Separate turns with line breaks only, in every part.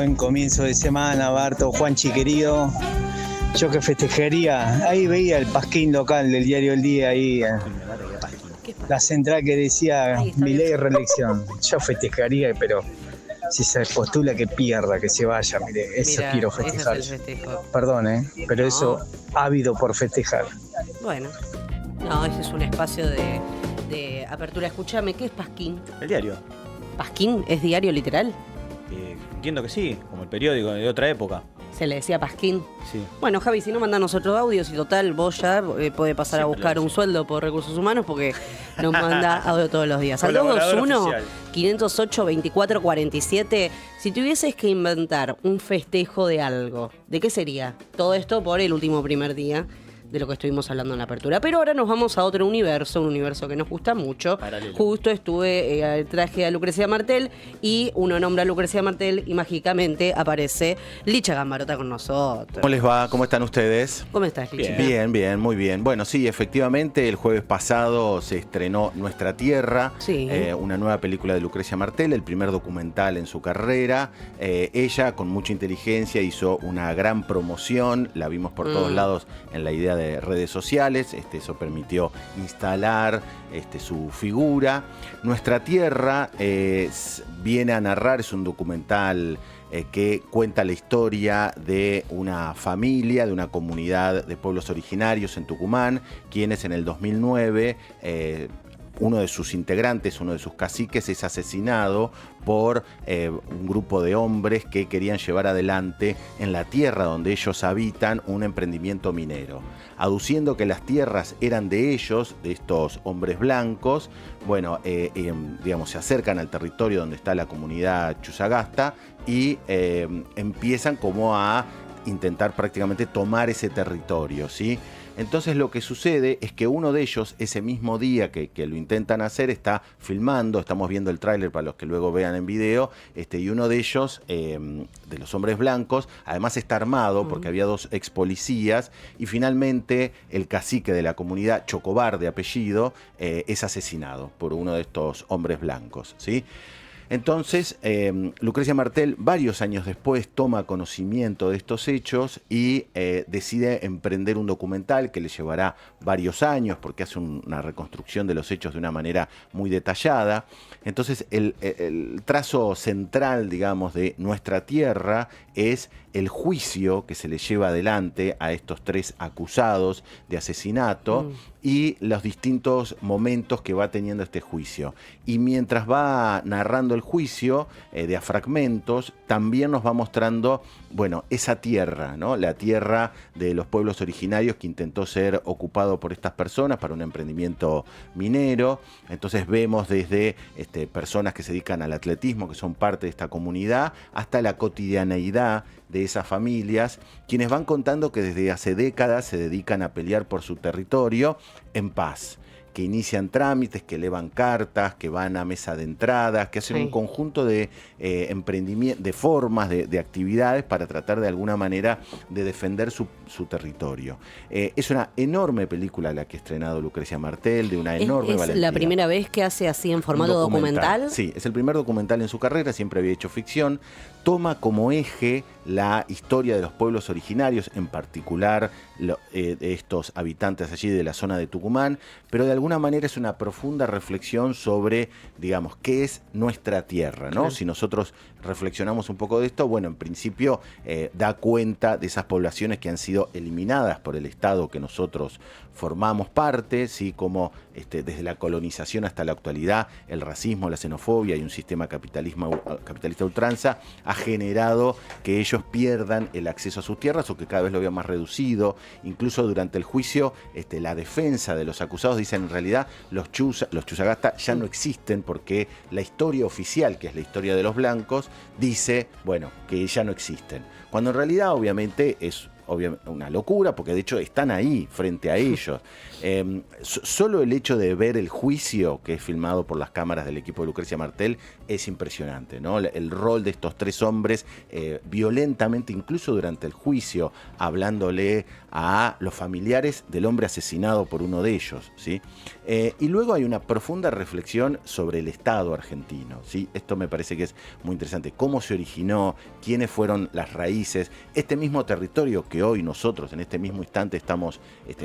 Buen comienzo de semana, Barto, Juanchi querido. Yo que festejaría, ahí veía el pasquín local del diario El Día, ahí la central que decía Milei reelección. Yo festejaría, pero si se postula que pierda, que se vaya, mire, eso
Mirá,
quiero festejar.
ese es el festejo.
Perdón, pero
No.
eso ávido por festejar.
Bueno, no, ese es un espacio de apertura. Escúchame, ¿qué es Pasquín?
El diario.
¿Pasquín es diario literal?
Entiendo que sí, como el periódico de otra época.
Se le decía Pasquín.
Sí.
Bueno, Javi, si no mandanos otros audios y total, vos ya podés pasar a buscar un sueldo por Recursos Humanos porque nos manda audio todos los días. Al 221-508-2447, si tuvieses que inventar un festejo de algo, ¿de qué sería? Todo esto por el último primer día de lo que estuvimos hablando en la apertura. Pero ahora nos vamos a otro universo, un universo que nos gusta mucho.
Paralelo.
Justo traje a Lucrecia Martel y uno nombra a Lucrecia Martel y mágicamente aparece Licha Gambarota con nosotros.
¿Cómo les va? ¿Cómo están ustedes?
¿Cómo estás, Licha?
Bien, muy bien. Bueno, sí, efectivamente, el jueves pasado se estrenó Nuestra Tierra,
Sí.
Una nueva película de Lucrecia Martel, el primer documental en su carrera. Ella, con mucha inteligencia, hizo una gran promoción, la vimos por todos lados en la idea de redes sociales, eso permitió instalar su figura. Nuestra Tierra viene a narrar, es un documental que cuenta la historia de una familia, de una comunidad de pueblos originarios en Tucumán, quienes en el 2009... uno de sus integrantes, uno de sus caciques, es asesinado por un grupo de hombres que querían llevar adelante en la tierra donde ellos habitan un emprendimiento minero. Aduciendo que las tierras eran de ellos, de estos hombres blancos, bueno, digamos, se acercan al territorio donde está la comunidad Chusagasta y empiezan como a intentar prácticamente tomar ese territorio, ¿sí? Entonces lo que sucede es que uno de ellos, ese mismo día que lo intentan hacer, está filmando, estamos viendo el tráiler para los que luego vean en video, y uno de ellos, de los hombres blancos, además está armado porque había dos ex policías y finalmente el cacique de la comunidad, Chocobar de apellido, es asesinado por uno de estos hombres blancos, ¿sí? Entonces, Lucrecia Martel, varios años después, toma conocimiento de estos hechos y decide emprender un documental que le llevará varios años porque hace una reconstrucción de los hechos de una manera muy detallada. Entonces, el trazo central, digamos, de Nuestra Tierra es el juicio que se le lleva adelante a estos tres acusados de asesinato y los distintos momentos que va teniendo este juicio. Y mientras va narrando el juicio de a fragmentos, también nos va mostrando, bueno, esa tierra, ¿no? La tierra de los pueblos originarios que intentó ser ocupado por estas personas para un emprendimiento minero. Entonces vemos desde personas que se dedican al atletismo, que son parte de esta comunidad, hasta la cotidianeidad de esas familias, quienes van contando que desde hace décadas se dedican a pelear por su territorio en paz, que inician trámites, que elevan cartas, que van a mesa de entradas, que hacen un conjunto de emprendimientos, de formas, de actividades para tratar de alguna manera de defender su territorio. Es una enorme película la que ha estrenado Lucrecia Martel, de una enorme valentía.
¿Es la primera vez que hace así en formato documental?
Sí, es el primer documental en su carrera, siempre había hecho ficción. Toma como eje la historia de los pueblos originarios, en particular de estos habitantes allí de la zona de Tucumán, pero de alguna manera es una profunda reflexión sobre, digamos, qué es nuestra tierra, ¿no? Claro. Si nosotros reflexionamos un poco de esto, bueno, en principio da cuenta de esas poblaciones que han sido eliminadas por el Estado que nosotros formamos parte, ¿sí? Como desde la colonización hasta la actualidad, el racismo, la xenofobia y un sistema capitalista ultranza ha generado que ellos pierdan el acceso a sus tierras o que cada vez lo vean más reducido. Incluso durante el juicio, la defensa de los acusados dicen en realidad los Chusagasta ya no existen porque la historia oficial, que es la historia de los blancos, dice, bueno, que ya no existen. Cuando en realidad obviamente es obviamente una locura, porque de hecho están ahí frente a ellos. Solo el hecho de ver el juicio que es filmado por las cámaras del equipo de Lucrecia Martel es impresionante, ¿no? El rol de estos tres hombres violentamente, incluso durante el juicio, hablándole a los familiares del hombre asesinado por uno de ellos, ¿sí? Y luego hay una profunda reflexión sobre el Estado argentino, ¿sí? Esto me parece que es muy interesante. Cómo se originó, quiénes fueron las raíces. Este mismo territorio que hoy nosotros en este mismo instante estamos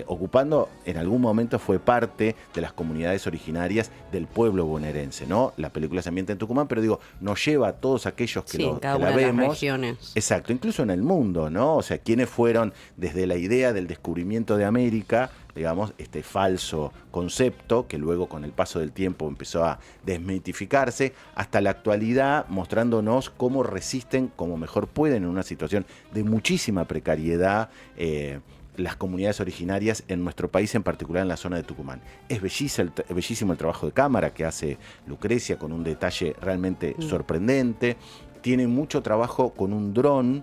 ocupando, en algún momento fue parte de las comunidades originarias del pueblo bonaerense, ¿no? La película se ambienta en Tucumán, pero digo, nos lleva a todos aquellos que,
en cada
que la
una de
vemos.
las regiones.
Exacto, incluso en el mundo, ¿no? O sea, quiénes fueron desde la idea del descubrimiento de América, digamos, este falso concepto que luego con el paso del tiempo empezó a desmitificarse, hasta la actualidad, mostrándonos cómo resisten como mejor pueden en una situación de muchísima precariedad las comunidades originarias en nuestro país, en particular en la zona de Tucumán. Es bellísimo el trabajo de cámara que hace Lucrecia, con un detalle realmente sorprendente. Tiene mucho trabajo con un dron,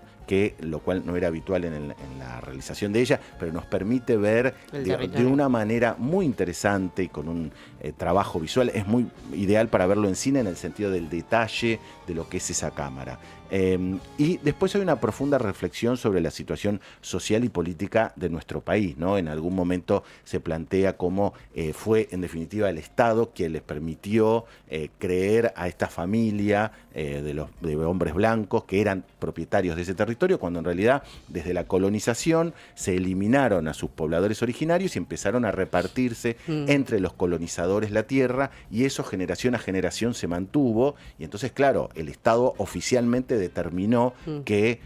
lo cual no era habitual en la realización de ella, pero nos permite ver de una manera muy interesante y con un trabajo visual. Es muy ideal para verlo en cine en el sentido del detalle de lo que es esa cámara. Y después hay una profunda reflexión sobre la situación social y política de nuestro país, ¿no? En algún momento se plantea cómo fue en definitiva el Estado quien les permitió creer a esta familia de hombres blancos que eran propietarios de ese territorio, cuando en realidad desde la colonización se eliminaron a sus pobladores originarios y empezaron a repartirse entre los colonizadores la tierra, y eso generación a generación se mantuvo, y entonces claro, el Estado oficialmente determinó que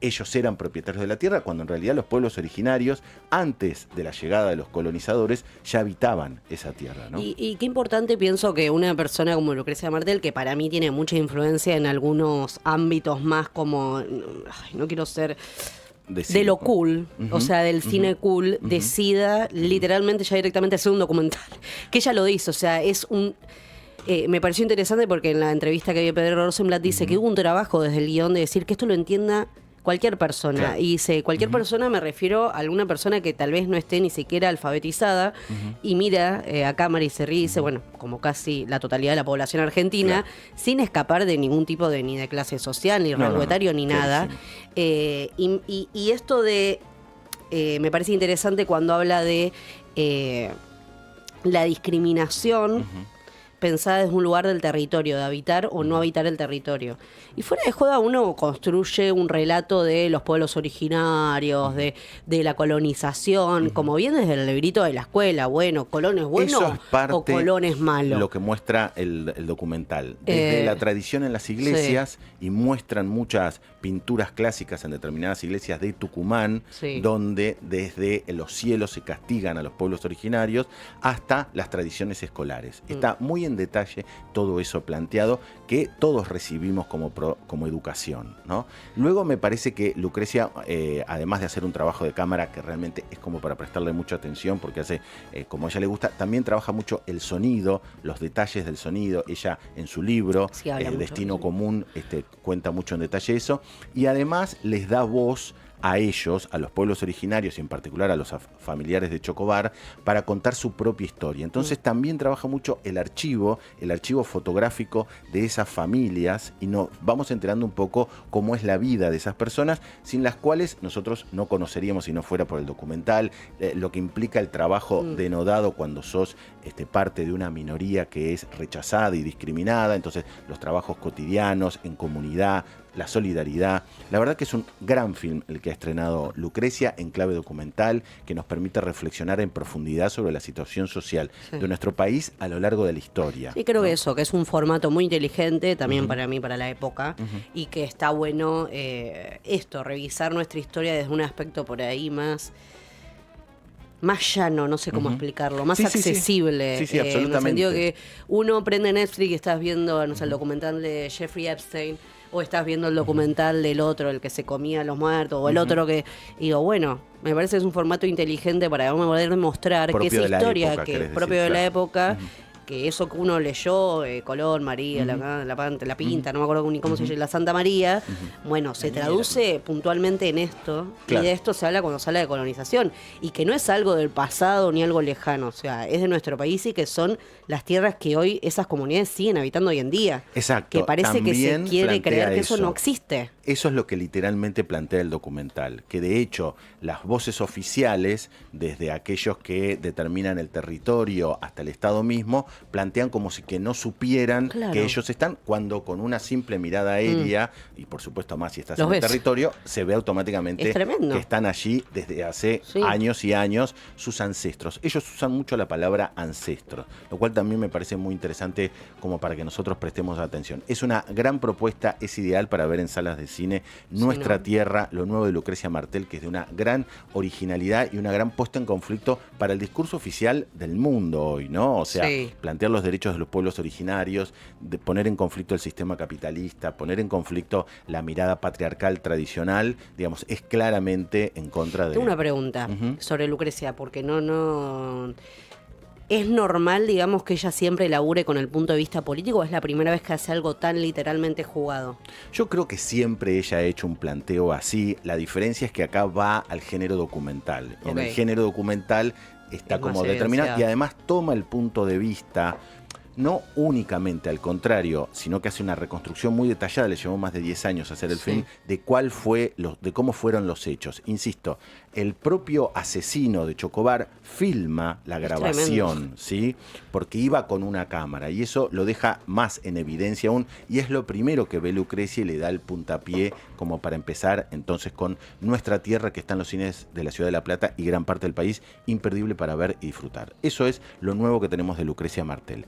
ellos eran propietarios de la tierra, cuando en realidad los pueblos originarios, antes de la llegada de los colonizadores, ya habitaban esa tierra, ¿no?
Y qué importante, pienso, que una persona como Lucrecia Martel, que para mí tiene mucha influencia en algunos ámbitos más como, no quiero ser de lo cool, o sea, del cine cool, decida literalmente ya directamente hacer un documental, que ella lo dice, o sea, es un... me pareció interesante porque en la entrevista que dio Pedro Rosenblatt dice que hubo un trabajo desde el guión de decir que esto lo entienda cualquier persona. Claro. Y dice, cualquier persona, me refiero a alguna persona que tal vez no esté ni siquiera alfabetizada y mira a cámara y se ríe y dice, bueno, como casi la totalidad de la población argentina, sin escapar de ningún tipo de ni de clase social, ni rango etario, ni nada. Y esto de... me parece interesante cuando habla de la discriminación pensada desde un lugar del territorio, de habitar o no habitar el territorio. Y fuera de joda uno construye un relato de los pueblos originarios, de la colonización, como bien desde el librito de la escuela, bueno, Colón es bueno o Colón es malo.
Lo que muestra el documental. Desde la tradición en las iglesias, y muestran muchas pinturas clásicas en determinadas iglesias de Tucumán, donde desde los cielos se castigan a los pueblos originarios, hasta las tradiciones escolares. Está muy en detalle todo eso planteado, que todos recibimos como educación, ¿no? Luego me parece que Lucrecia, además de hacer un trabajo de cámara que realmente es como para prestarle mucha atención, porque hace, como a ella le gusta, también trabaja mucho el sonido, los detalles del sonido. Ella en su libro, Destino Común, cuenta mucho en detalle eso, y además les da voz a ellos, a los pueblos originarios y en particular a los familiares de Chocobar, para contar su propia historia. Entonces también trabaja mucho el archivo fotográfico de esas familias, y nos vamos enterando un poco cómo es la vida de esas personas, sin las cuales nosotros no conoceríamos si no fuera por el documental, lo que implica el trabajo denodado cuando sos parte de una minoría que es rechazada y discriminada. Entonces los trabajos cotidianos en comunidad, la solidaridad. La verdad que es un gran film el que ha estrenado Lucrecia en clave documental, que nos permite reflexionar en profundidad sobre la situación social de nuestro país a lo largo de la historia.
Sí, creo que eso, que es un formato muy inteligente también para mí, para la época, y que está bueno revisar nuestra historia desde un aspecto por ahí más llano, no sé cómo explicarlo, más accesible.
Sí, absolutamente.
En el sentido que uno prende Netflix y estás viendo, no sé, el documental de Jeffrey Epstein, o estás viendo el documental del otro, el que se comía a los muertos, o el otro que... Y digo, bueno, me parece que es un formato inteligente para poder demostrar que esa historia, que es propio de la época, que eso que uno leyó, Colón, María, la Pinta, no me acuerdo ni cómo se llama, la Santa María, bueno, se traduce puntualmente en esto,
Claro.
y de esto se habla cuando se habla de colonización, y que no es algo del pasado ni algo lejano, o sea, es de nuestro país y que son las tierras que hoy esas comunidades siguen habitando hoy en día.
Exacto.
Que parece que se
También
quiere
plantea
creer que eso no existe.
Eso es lo que literalmente plantea el documental, que de hecho las voces oficiales, desde aquellos que determinan el territorio hasta el Estado mismo, plantean como si que no supieran
Claro.
que ellos están, cuando con una simple mirada aérea, y por supuesto más si estás
Los
en el
ves.
territorio, se ve automáticamente
Es tremendo.
que están allí desde hace
Sí.
años y años sus ancestros. Ellos usan mucho la palabra ancestros, lo cual también me parece muy interesante como para que nosotros prestemos atención. Es una gran propuesta, es ideal para ver en salas de cine. Nuestra
¿no?
Tierra, lo nuevo de Lucrecia Martel, que es de una gran originalidad y una gran puesta en conflicto para el discurso oficial del mundo hoy, ¿no? O sea,
Sí.
plantear los derechos de los pueblos originarios, de poner en conflicto el sistema capitalista, poner en conflicto la mirada patriarcal tradicional, digamos, es claramente en contra de...
Tengo una pregunta
Ujú.
sobre Lucrecia, porque no... ¿Es normal, digamos, que ella siempre labure con el punto de vista político o es la primera vez que hace algo tan literalmente jugado?
Yo creo que siempre ella ha hecho un planteo así. La diferencia es que acá va al género documental. En el
Ok.
género documental está
Es
como
más
determinado y
evidenciado.
además toma el punto de vista, no únicamente al contrario, sino que hace una reconstrucción muy detallada, le llevó más de 10 años hacer el
Sí.
film, de de cómo fueron los hechos. Insisto, el propio asesino de Chocobar filma la grabación, ¿sí? Porque iba con una cámara y eso lo deja más en evidencia aún y es lo primero que ve Lucrecia y le da el puntapié como para empezar entonces con Nuestra Tierra, que está en los cines de la Ciudad de La Plata y gran parte del país, imperdible para ver y disfrutar. Eso es lo nuevo que tenemos de Lucrecia Martel.